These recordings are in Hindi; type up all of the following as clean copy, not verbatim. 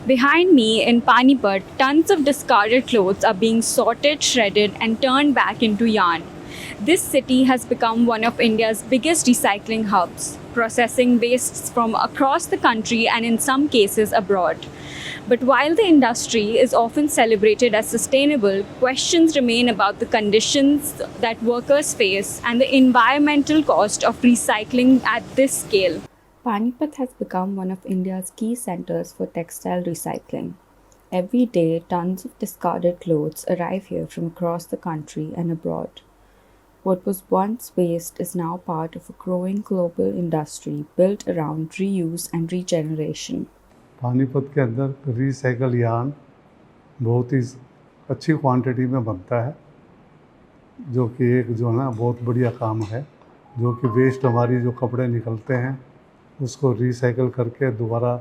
Behind me in Panipat, tons of discarded clothes are being sorted, shredded, and turned back into yarn. This city has become one of India's biggest recycling hubs, processing wastes from across the country and in some cases abroad. But while the industry is often celebrated as sustainable, questions remain about the conditions that workers face and the environmental cost of recycling at this scale. Panipat has become one of India's key centers for textile recycling. Every day, tons of discarded clothes arrive here from across the country and abroad. What was once waste is now part of a growing global industry built around reuse and regeneration. Panipat के अंदर रिसाइकल यार्न बहुत ही अच्छी क्वांटिटी में बनता है, जो कि एक जो है ना बहुत बढ़िया काम है, जो कि वेस्ट हमारी जो कपड़े निकलते हैं उसको रिसाइकल करके दोबारा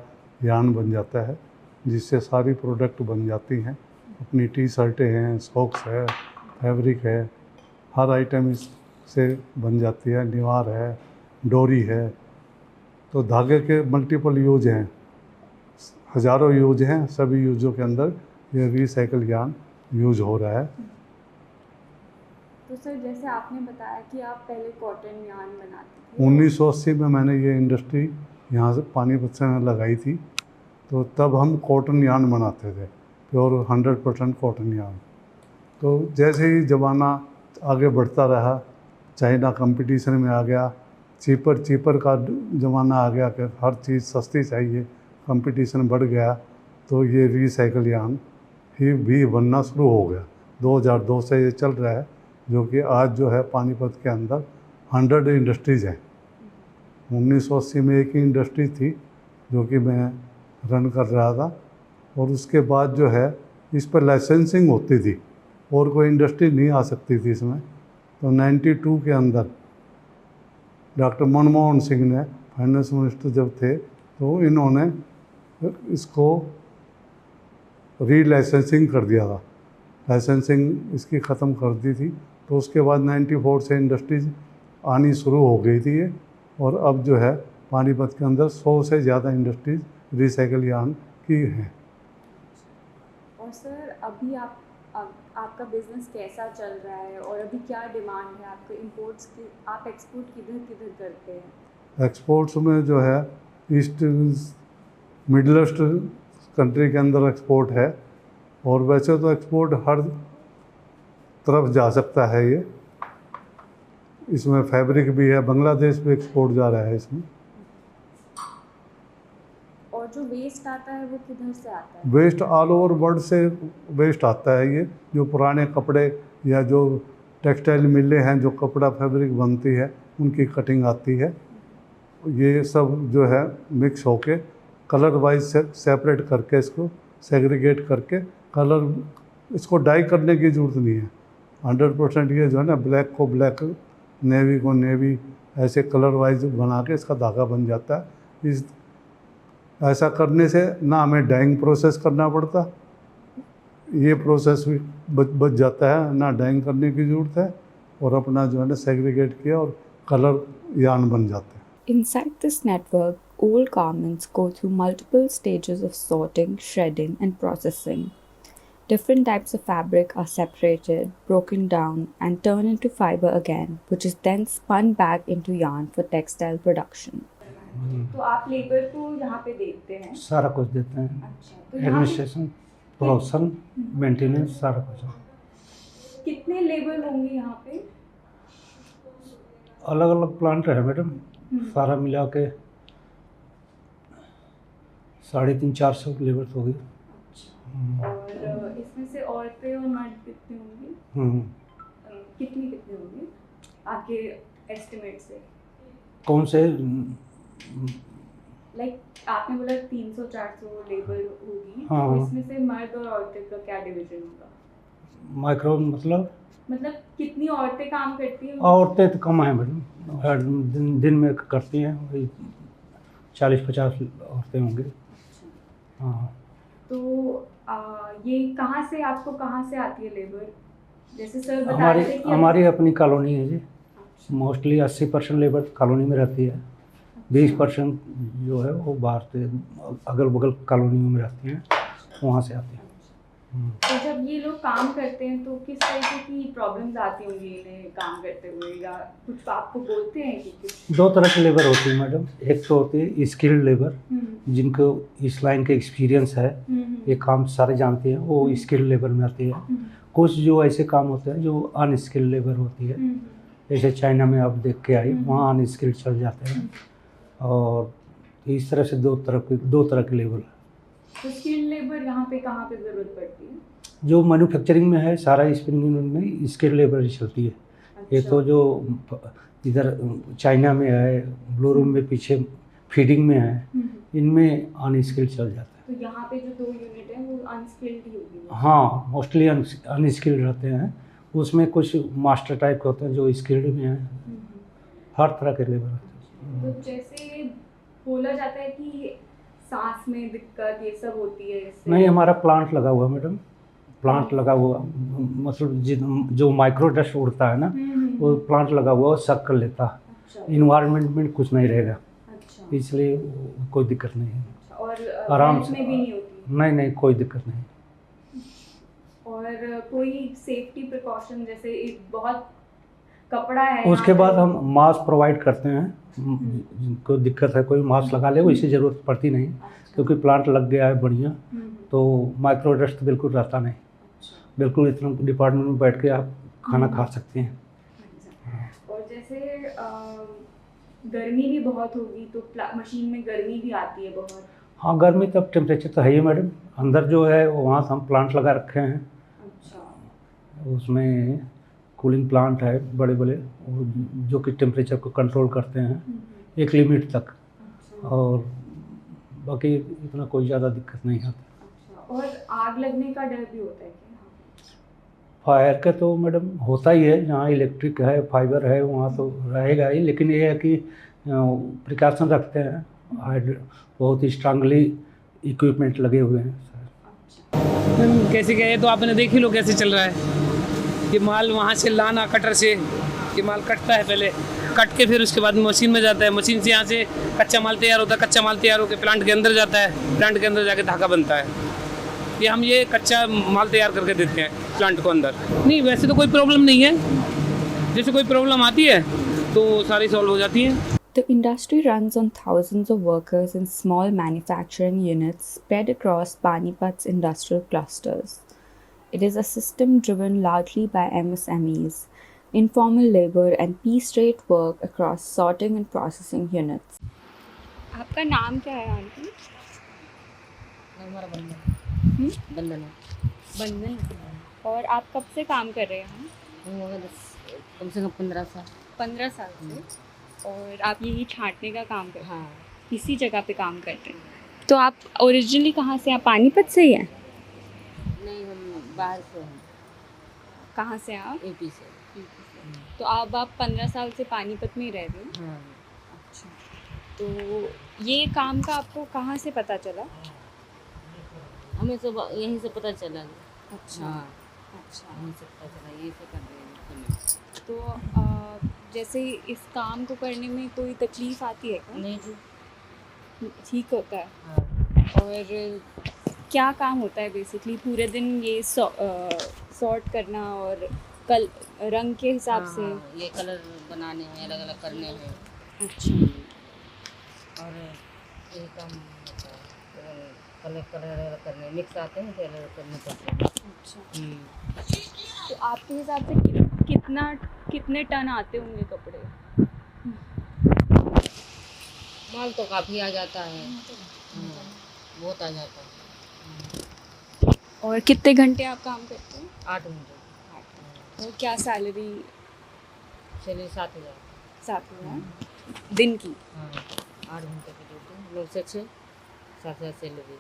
यार्न बन जाता है, जिससे सारी प्रोडक्ट बन जाती हैं। अपनी टी शर्टें हैं, सॉक्स है, फैब्रिक है, हर आइटम इससे बन जाती है। निवार है, डोरी है, तो धागे के मल्टीपल यूज हैं, हज़ारों यूज हैं। सभी यूजों के अंदर ये रिसाइकल यार्न यूज हो रहा है। तो सर, जैसे आपने बताया कि आप पहले कॉटन यार्न बनाते थे। 1980 में मैंने ये इंडस्ट्री यहाँ से पानीपत से लगाई थी, तो तब हम कॉटन यार्न बनाते थे, प्योर 100% कॉटन यार्न। तो जैसे ही ज़माना आगे बढ़ता रहा, चाइना कंपटीशन में आ गया, चीपर का ज़माना आ गया कि हर चीज़ सस्ती चाहिए, कंपटीशन बढ़ गया, तो ये रिसाइकल यार्न ही भी बनना शुरू हो गया। 2002 से ये चल रहा है, जो कि आज जो है पानीपत के अंदर 100 इंडस्ट्रीज़ हैं। 1980 में एक ही इंडस्ट्री थी जो कि मैं रन कर रहा था, और उसके बाद जो है इस पर लाइसेंसिंग होती थी और कोई इंडस्ट्री नहीं आ सकती थी इसमें। तो 92 के अंदर डॉक्टर मनमोहन सिंह ने फाइनेंस मिनिस्टर जब थे, तो इन्होंने इसको री-लाइसेंसिंग कर दिया था, लाइसेंसिंग इसकी ख़त्म कर दी थी। तो उसके बाद 94 से इंडस्ट्रीज आनी शुरू हो गई थी ये, और अब जो है पानीपत के अंदर 100 से ज़्यादा इंडस्ट्रीज रिसाइकल यार्न की हैं। और सर, अभी आपका बिजनेस कैसा चल रहा है और अभी क्या डिमांड है आपके इंपोर्ट्स की? आप एक्सपोर्ट किधर किधर करते हैं? एक्सपोर्ट्स में जो है ईस्ट मिडल ईस्ट कंट्री के अंदर एक्सपोर्ट है, और वैसे तो एक्सपोर्ट हर तरफ जा सकता है। ये इसमें फैब्रिक भी है, बांग्लादेश भी एक्सपोर्ट जा रहा है इसमें। और जो वेस्ट आता है वो किधर से आता है? वेस्ट ऑल ओवर वर्ल्ड से वेस्ट आता है। ये जो पुराने कपड़े या जो टेक्सटाइल मिलें हैं, जो कपड़ा फैब्रिक बनती है, उनकी कटिंग आती है। ये सब जो है मिक्स होके कलर वाइज सेपरेट करके, इसको सेग्रीगेट करके, कलर इसको डाई करने की ज़रूरत नहीं है। 100% ये जो है ना, ब्लैक को ब्लैक, नेवी को नेवी, ऐसे कलर वाइज बना के इसका धागा बन जाता है। ऐसा करने से ना हमें डाइंग प्रोसेस करना पड़ता, ये प्रोसेस भी बच जाता है, ना डाइंग करने की ज़रूरत है, और अपना जो है ना सेग्रीगेट किया और कलर यार्न बन जाते हैं। Inside this network, old garments go through multiple stages of sorting, shredding, and processing. Different types of fabric are separated, broken down, and turned into fiber again, which is then spun back into yarn for textile production. तो आप लेबर को यहाँ पे देते हैं? सारा कुछ देते हैं। अच्छा, तो एडमिनिस्ट्रेशन, प्रोडक्शन, मेंटेनेंस, सारा कुछ। कितने लेबर होंगे यहाँ पे? अलग अलग प्लांट है मैडम, सारा मिला के 350-400 लेबर हो गई। और इसमें से औरतें और मर्द कितने होंगे? कितने होंगे आपके एस्टिमेट से? कौन से? आपने बोला 300-400 लेबर होगी, हाँ, तो इसमें से मर्द और औरतें का क्या डिवीजन होगा? माइक्रो मतलब कितनी औरतें काम करती हैं? औरतें तो कम है मैडम, दिन में करती हैं वही 40-50 औरतें होंगी। हाँ। तो ये कहाँ से आती है लेबर? जैसे सर बता रहे थे कि हमारी अपनी कॉलोनी है जी। मोस्टली 80% लेबर कॉलोनी में रहती है। 20% जो है वो बाहर से अगल बगल कॉलोनियों में रहती हैं, वहाँ से आते हैं। तो जब ये लोग काम करते हैं तो किस तरीके की प्रॉब्लम्स आती होंगी इन्हें काम करते हुए, या कुछ आपको बोलते हैं कि कुछ? 2 तरह की लेबर होती है मैडम। एक तो होती है स्किल्ड लेबर, जिनको इस लाइन का एक्सपीरियंस है, ये काम सारे जानते हैं, वो स्किल्ड लेबर में आती है। कुछ जो ऐसे काम होते हैं जो अनस्किल्ड लेबर होती है, जैसे चाइना में आप देख के आई, वहाँ अनस्किल्ड चल जाते हैं। और इस तरह से दो तरह की लेबर है। तो स्किल्ड लेबर यहाँ पे कहाँ पे ज़रूरत पड़ती है? जो मैन्युफैक्चरिंग में है, सारा स्पिनिंग यूनिट में स्किल्ड लेबर ही चलती है। ये तो जो इधर चाइना में है, ब्लू रूम में पीछे फीडिंग में है, इनमें अनस्किल्ड चल जाता है। तो यहाँ पे जो 2 यूनिट है वो अनस्किल्ड ही होगी? हाँ, मोस्टली अनस्किल्ड रहते हैं। उसमें कुछ मास्टर टाइप के होते हैं जो स्किल्ड में हैं। हर तरह के लेबर होते हैं। तो जैसे बोला जाता है कि सांस में दिक्कत ये सब होती है इससे? नहीं, हमारा प्लांट लगा हुआ है मैडम, प्लांट लगा हुआ, मतलब जो माइक्रो डस्ट उड़ता है ना, वो प्लांट लगा हुआ, वो सक कर लेता है। अच्छा। इन्वायरमेंट में कुछ नहीं रहेगा, अच्छा। इसलिए कोई दिक्कत नहीं है। और आराम हेल्थ से। में भी नहीं होती? नहीं, कोई दिक्कत नहीं। और कोई सेफ्टी प्रिकॉशन, जैसे एक बहुत कपड़ा है उसके यहाँ बाद पे? हम मास्क प्रोवाइड करते हैं। जिनको दिक्कत है कोई मास्क लगा ले, वैसे ज़रूरत पड़ती नहीं, क्योंकि प्लांट लग गया है बढ़िया, तो माइक्रो डस्ट बिल्कुल रहता नहीं। बिल्कुल इतना डिपार्टमेंट में बैठ के आप खाना खा सकते हैं। और जैसे गर्मी भी बहुत होगी तो मशीन में गर्मी भी आती है बहुत? हाँ, गर्मी तब टेम्परेचर तो है ही मैडम। अंदर जो है वहाँ से हम प्लांट लगा रखे हैं। अच्छा। उसमें कूलिंग प्लांट है बड़े बड़े, जो कि टेम्परेचर को कंट्रोल करते हैं एक लिमिट तक। अच्छा। और बाकी इतना कोई ज़्यादा दिक्कत नहीं आती। अच्छा। और आग लगने का डर भी होता है क्या? फायर का तो मैडम होता ही है, जहाँ इलेक्ट्रिक है, फाइबर है, वहाँ तो रहेगा ही। लेकिन ये है कि प्रिकॉशन रखते हैं, बहुत ही स्ट्रांगली इक्विपमेंट लगे हुए हैं। कैसे क्या है तो आपने देख ही लो कैसे चल रहा है। ये माल वहाँ से लाना कटर से, ये माल कटता है, पहले कट के फिर उसके बाद मशीन में जाता है, मशीन से यहाँ से कच्चा माल तैयार होता है, कच्चा माल तैयार होकर प्लांट के अंदर जाता है, प्लांट के अंदर जाके धागा बनता है। ये कच्चा माल तैयार करके देते हैं प्लांट को अंदर। नहीं, वैसे तो कोई प्रॉब्लम नहीं है, जैसे कोई प्रॉब्लम आती है तो सारी सॉल्व हो जाती है। The industry runs on thousands of workers in small manufacturing units spread across Panipat's industrial clusters. It is a system driven largely by MSMEs, informal labor and piece rate work across sorting and processing units. आपका नाम क्या है आंटी? हमारा बंधन बंधन है। बंधन। और आप कब से काम कर रहे हैं? हम हो गए कम से कम 15 साल। 15 साल से। और आप यही छांटने का काम करते हैं? हाँ। इसी जगह पे काम करते हैं। तो आप ओरिजिनली कहाँ से? आप पानीपत से ही हैं? नहीं, हम बाहर से हैं। कहाँ से आप? यूपी से। तो अब आप 15 साल से पानीपत में ही रह रहे हो? हाँ। अच्छा। तो ये काम का आपको कहाँ से पता चला? हमें सब यहीं से पता चला। अच्छा। हाँ, अच्छा। यहीं से पता चला, यहीं से कर रहे हैं। तो जैसे इस काम को करने में कोई तकलीफ आती है क्या? नहीं जी। ठीक होता है। हाँ। और क्या काम होता है बेसिकली? पूरे दिन ये सॉर्ट करना और कल रंग के हिसाब से? हाँ, ये कलर बनाने हैं, अलग अलग करने हैं। अच्छा। और यही काम होता है, कलर अलग करने, मिक्स आते हैं तो अलग करने पड़ते हैं। अच्छा। तो आपके हिसाब से कितने टन आते होंगे कपड़े? माल तो काफ़ी आ जाता है। बहुत आ जाता है। और कितने घंटे आप काम करते हैं? 8 घंटे। और क्या सैलरी? चलिए 7,000। 7,000 दिन की? हाँ, 8 घंटे की ड्यूटी, 9 से 6, 7,000 सैलरी।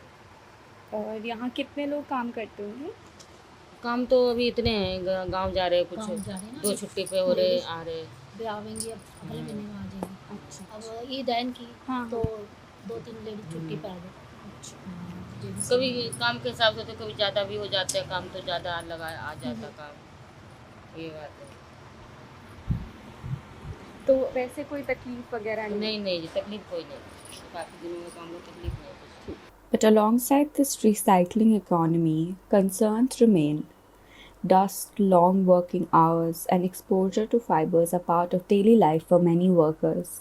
और यहाँ कितने लोग काम करते होंगे? काम तो अभी इतने हैं, गांव जा रहे हैं, कुछ 2 छुट्टी पे हो रहे, आ रहे। आवेंगे अब अगले महीने में आ जाएंगे। अच्छा। अब ईद है इनकी, हाँ। तो 2-3 लेडी छुट्टी पे आ गए। कभी काम के हिसाब से तो कभी ज़्यादा भी हो जाता है काम, तो ज़्यादा लगा आ जाता काम, ये बात है। तो वैसे कोई तकलीफ वगैरह नहीं? नहीं नहीं जी, तकलीफ कोई नहीं, काफ़ी दिनों में काम में तकलीफ नहीं कुछ। But alongside this recycling economy, concerns remain. Dust, long working hours, and exposure to fibers are part of daily life for many workers.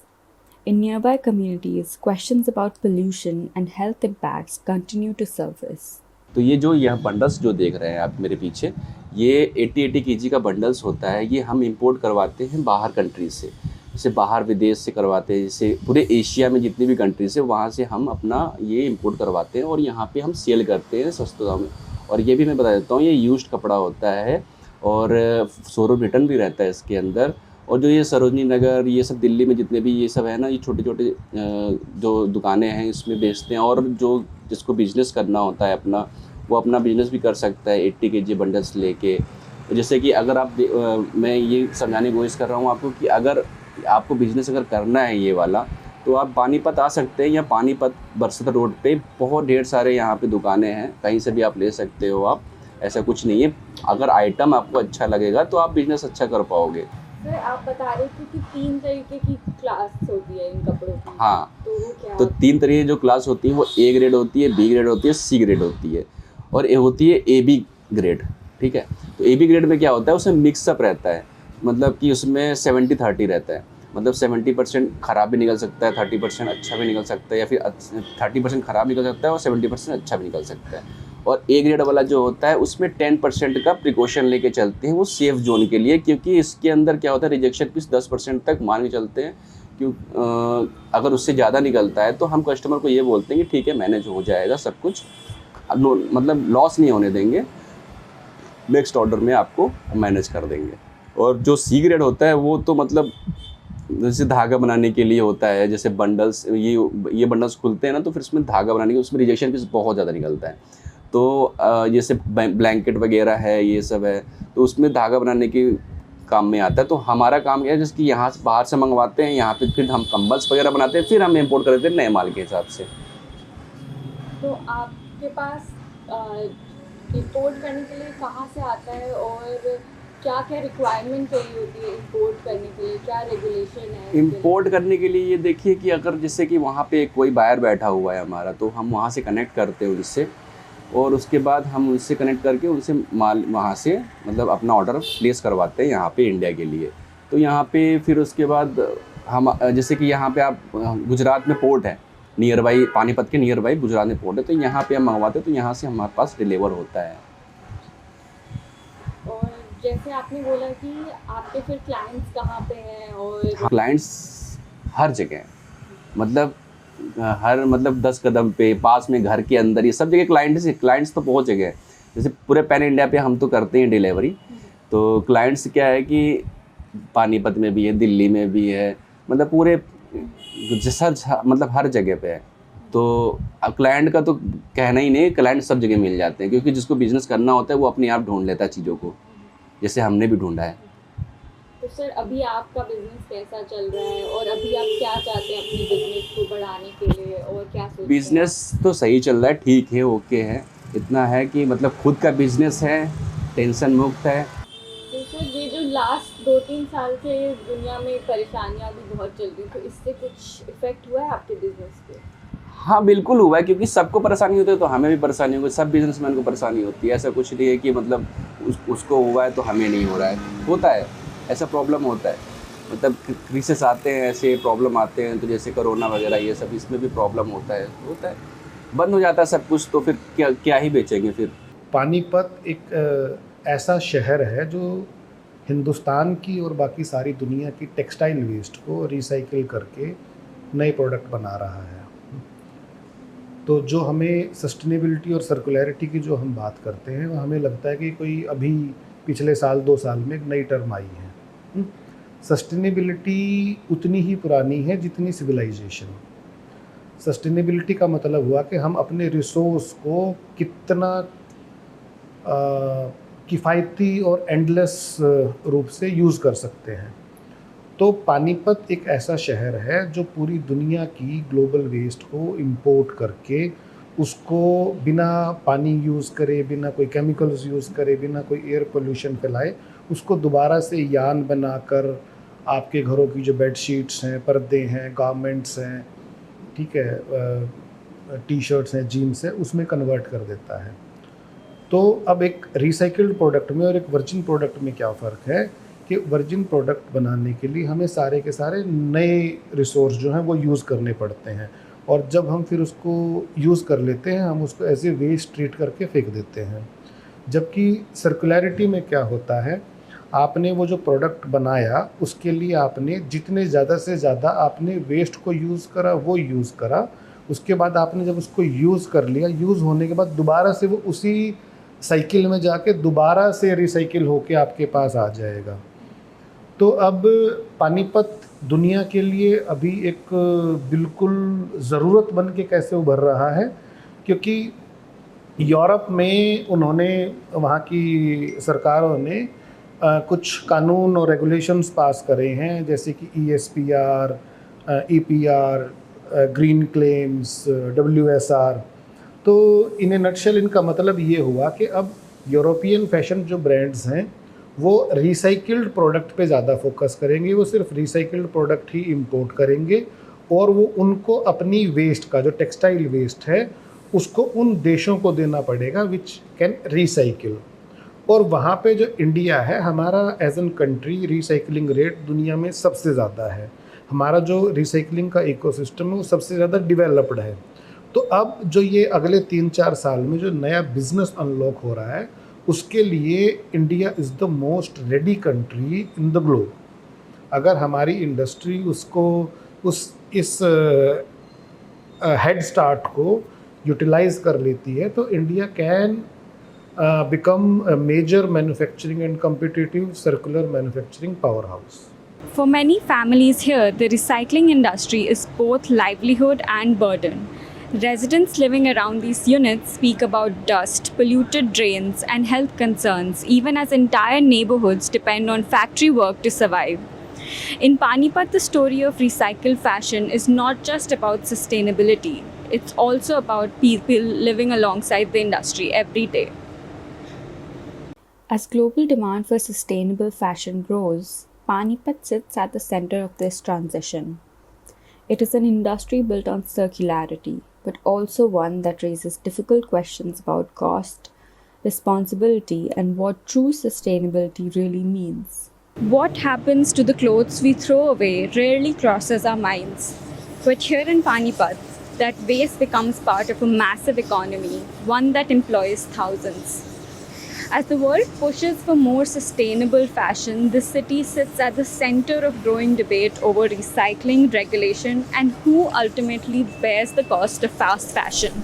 In nearby communities, questions about pollution and health impacts continue to surface. तो यह बंडल्स जो देख रहे हैं आप मेरे पीछे, ये 80 kg का बंडल्स होता है। ये हम इंपोर्ट करवाते हैं बाहर कंट्री से, जैसे बाहर विदेश से करवाते हैं, जैसे पूरे एशिया में जितनी भी कंट्रीज है वहाँ से हम अपना ये इंपोर्ट करवाते हैं और यहाँ पे हम सेल करते हैं सस्ते दाम में। और ये भी मैं बता देता हूँ, ये यूज्ड कपड़ा होता है और शोरूम रिटर्न भी रहता है इसके अंदर। और जो ये सरोजनी नगर, ये सब दिल्ली में जितने भी ये सब है ना, ये छोटे छोटे जो दुकानें हैं इसमें बेचते हैं। और जो जिसको बिज़नेस करना होता है अपना, वो अपना बिज़नेस भी कर सकता है 80 kg बंडल्स लेके। जैसे कि अगर आप मैं ये समझाने की कोशिश कर रहा हूँ आपको कि अगर आपको बिज़नेस अगर करना है ये वाला, तो आप पानीपत आ सकते हैं। या पानीपत बरसत रोड पे बहुत ढेर सारे यहाँ पे दुकानें हैं, कहीं से भी आप ले सकते हो आप, ऐसा कुछ नहीं है। अगर आइटम आपको अच्छा लगेगा तो आप बिज़नेस अच्छा कर पाओगे। सर, आप बता रहे थे कि 3 तरीके की क्लास होती है इन कपड़ों की। हाँ, तो वो क्या? तो 3 तरीके जो क्लास होती है वो A ग्रेड होती है, B ग्रेड होती है, C ग्रेड होती है और ये होती है AB ग्रेड। ठीक है, तो AB ग्रेड में क्या होता है, उसमें मिक्सअप रहता है, मतलब कि उसमें 70-30 रहता है। मतलब 70% ख़राब भी निकल सकता है, 30% अच्छा भी निकल सकता है, या फिर 30% ख़राब निकल सकता है और 70% अच्छा भी निकल सकता है। और A ग्रेड वाला जो होता है उसमें 10% का प्रिकॉशन लेके चलते हैं, वो सेफ़ जोन के लिए, क्योंकि इसके अंदर क्या होता है, रिजेक्शन पीस 10% तक मान के चलते हैं। क्यों अगर उससे ज़्यादा निकलता है तो हम कस्टमर को ये बोलते हैं कि ठीक है, मैनेज हो जाएगा सब कुछ, मतलब लॉस नहीं होने देंगे, नेक्स्ट ऑर्डर में आपको मैनेज कर देंगे। और जो C ग्रेड होता है वो तो मतलब जैसे धागा बनाने के लिए होता है, जैसे बंडल्स, ये बंडल्स खुलते हैं ना, तो फिर उसमें धागा बनाने के, उसमें रिजेक्शन पीस बहुत ज़्यादा निकलता है। तो जैसे ब्लैंकेट वगैरह है, ये सब है, तो उसमें धागा बनाने के काम में आता है। तो हमारा काम क्या है, जैसे कि यहाँ से बाहर से मंगवाते हैं, यहाँ पे फिर हम कंबल्स वगैरह बनाते हैं, फिर हम इंपोर्ट कर देते हैं नए माल के हिसाब से। तो आपके पास इंपोर्ट करने के लिए कहाँ से आता है और क्या क्या रिक्वायरमेंट चाहिए होती है इंपोर्ट करने के लिए, क्या रेगुलेशन है? इंपोर्ट करने के लिए ये देखिए कि अगर जैसे कि वहाँ पे कोई बायर बैठा हुआ है हमारा, तो हम वहाँ से कनेक्ट करते हैं उनसे, और उसके बाद हम उनसे कनेक्ट करके उनसे माल वहाँ से मतलब अपना ऑर्डर प्लेस करवाते हैं यहाँ पे इंडिया के लिए। तो यहाँ पे फिर उसके बाद हम जैसे कि यहाँ पे आप गुजरात में पोर्ट है, नियर बाई पानीपत के नियर बाई गुजरात में पोर्ट है, तो यहाँ पे हम मंगवाते हैं, तो यहाँ से हमारे पास डिलीवर होता है। और जैसे आपने बोला कि आपके फिर क्लाइंट्स कहाँ पे हैं? और क्लाइंट्स हर जगह, मतलब हर 10 कदम पे, पास में, घर के अंदर, ये सब जगह क्लाइंट्स तो बहुत जगह है। जैसे पूरे पैन इंडिया पे हम तो करते हैं डिलीवरी। तो क्लाइंट्स क्या है कि पानीपत में भी है, दिल्ली में भी है, मतलब पूरे मतलब हर जगह पे है। तो अब क्लाइंट का तो कहना ही नहीं, क्लाइंट सब जगह मिल जाते हैं, क्योंकि जिसको बिज़नेस करना होता है वो अपने आप ढूंढ लेता है चीज़ों को, जैसे हमने भी ढूंढा है। तो सर, अभी आपका बिजनेस कैसा चल रहा है और अभी आप क्या चाहते हैं अपने बिजनेस को बढ़ाने के लिए, और क्या सोचते हैं? बिज़नेस तो सही चल रहा है, ठीक है, ओके है। इतना है कि मतलब खुद का बिज़नेस है, टेंशन मुक्त है। तो सर, ये जो लास्ट 2-3 साल से दुनिया में परेशानियां भी बहुत चल रही, तो इससे कुछ इफेक्ट हुआ है आपके बिजनेस पे? हाँ बिल्कुल हुआ है, क्योंकि सबको परेशानी होती है तो हमें भी परेशानी होगी, सब बिजनेसमैन को परेशानी होती है। ऐसा कुछ नहीं है कि मतलब उसको हुआ है तो हमें नहीं हो रहा है, होता है, ऐसा प्रॉब्लम होता है। मतलब क्राइसिस आते हैं, ऐसे प्रॉब्लम आते हैं, तो जैसे कोरोना वगैरह ये सब, इसमें भी प्रॉब्लम होता है, बंद हो जाता है सब कुछ, तो फिर क्या ही बेचेंगे फिर। पानीपत एक ऐसा शहर है जो हिंदुस्तान की और बाकी सारी दुनिया की टेक्सटाइल वेस्ट को रिसाइकिल करके नए प्रोडक्ट बना रहा है। तो जो हमें सस्टेनेबिलिटी और सर्कुलरिटी की जो हम बात करते हैं, वो हमें लगता है कि कोई अभी पिछले साल 2 साल में एक नई टर्म आई है। सस्टेनेबिलिटी उतनी ही पुरानी है जितनी सिविलाइजेशन। सस्टेनेबिलिटी का मतलब हुआ कि हम अपने रिसोर्स को कितना किफ़ायती और एंडलेस रूप से यूज़ कर सकते हैं। तो पानीपत एक ऐसा शहर है जो पूरी दुनिया की ग्लोबल वेस्ट को इंपोर्ट करके, उसको बिना पानी यूज़ करे, बिना कोई केमिकल्स यूज़ करे, बिना कोई एयर पोल्यूशन फैलाए, उसको दोबारा से यान बनाकर आपके घरों की जो बेडशीट्स हैं, पर्दे हैं, गारमेंट्स हैं, ठीक है, टी शर्ट्स हैं, जीन्स हैं, उसमें कन्वर्ट कर देता है। तो अब एक रिसाइकल्ड प्रोडक्ट में और एक वर्जिन प्रोडक्ट में क्या फ़र्क है कि वर्जिन प्रोडक्ट बनाने के लिए हमें सारे के सारे नए रिसोर्स जो हैं वो यूज़ करने पड़ते हैं, और जब हम फिर उसको यूज़ कर लेते हैं हम उसको एज ए वेस्ट ट्रीट करके फेंक देते हैं। जबकि सर्कुलैरिटी में क्या होता है, आपने वो जो प्रोडक्ट बनाया उसके लिए आपने जितने ज़्यादा से ज़्यादा आपने वेस्ट को यूज़ करा वो यूज़ करा, उसके बाद आपने जब उसको यूज़ कर लिया, यूज़ होने के बाद दोबारा से वो उसी साइकिल में जाके दोबारा से रिसाइकिल होके आपके पास आ जाएगा। तो अब पानीपत दुनिया के लिए अभी एक बिल्कुल ज़रूरत बन के कैसे उभर रहा है, क्योंकि यूरोप में उन्होंने, वहाँ की सरकारों ने कुछ कानून और रेगुलेशंस पास करे हैं, जैसे कि ESPR, EPR, green claims, WSR। तो इन ए नटशेल इनका मतलब ये हुआ कि अब यूरोपियन फैशन जो ब्रांड्स हैं वो रिसाइकिल्ड प्रोडक्ट पे ज़्यादा फोकस करेंगे, वो सिर्फ रिसाइकिल्ड प्रोडक्ट ही इंपोर्ट करेंगे, और वो उनको अपनी वेस्ट का जो टेक्सटाइल वेस्ट है उसको उन देशों को देना पड़ेगा विच कैन रिसाइकिल। और वहाँ पे जो इंडिया है, हमारा as an country recycling rate दुनिया में सबसे ज़्यादा है, हमारा जो रिसाइकलिंग का इकोसिस्टम है वो सबसे ज़्यादा डेवलप्ड है। तो अब जो ये अगले 3-4 साल में जो नया बिजनेस अनलॉक हो रहा है उसके लिए India is the most ready country in the globe. अगर हमारी इंडस्ट्री उसको इस हेड स्टार्ट को यूटिलाइज कर लेती है तो India can become a major manufacturing and competitive circular manufacturing powerhouse. For many families here, the recycling industry is both livelihood and burden. Residents living around these units speak about dust, polluted drains, and health concerns, even as entire neighborhoods depend on factory work to survive. In Panipat, the story of recycled fashion is not just about sustainability, it's also about people living alongside the industry every day. As global demand for sustainable fashion grows, Panipat sits at the center of this transition. It is an industry built on circularity, but also one that raises difficult questions about cost, responsibility, and what true sustainability really means. What happens to the clothes we throw away rarely crosses our minds. But here in Panipat, that waste becomes part of a massive economy, one that employs thousands. As the world pushes for more sustainable fashion, this city sits at the center of growing debate over recycling, regulation, and who ultimately bears the cost of fast fashion.